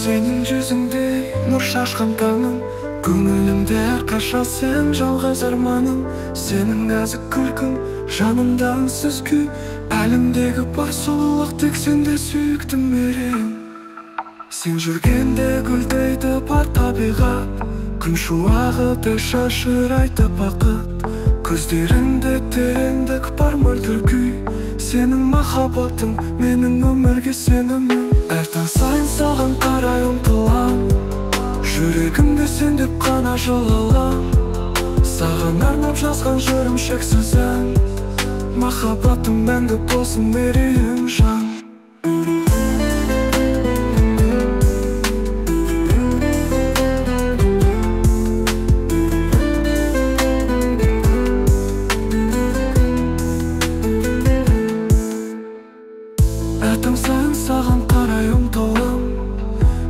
Senin жүзіңдей нұр шашқан таңым, көңілімде әрқашан сен жалғыз арманым. Сенің нәзік күлкің, жанымда үнсіз күй, әлемдегі бар сұлулық тек сенде сүйіктім мерейім. Сен жүргенде гүлдейді бар табиғат, күн шуағыдай шашырайды бақыт. Көздеріңде тереңдік бар мөлдір күй, сенің махаббатың менің өмірге сенімім. Әр таң сайын саған қарай ұмтылам, жүрегімде сен деп қана жылалам. Саған арнап жазған жырым шексіз ән, махаббатым мәңгі болсын мерейім жан. Әр таң сайын саған қарай ұмтылам,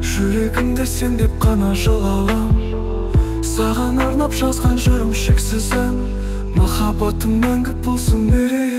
жүрегімде сен деп қана жылалам. Саған арнап жазған жырым шексіз ән, махаббатым мәңгі болсын мерейім.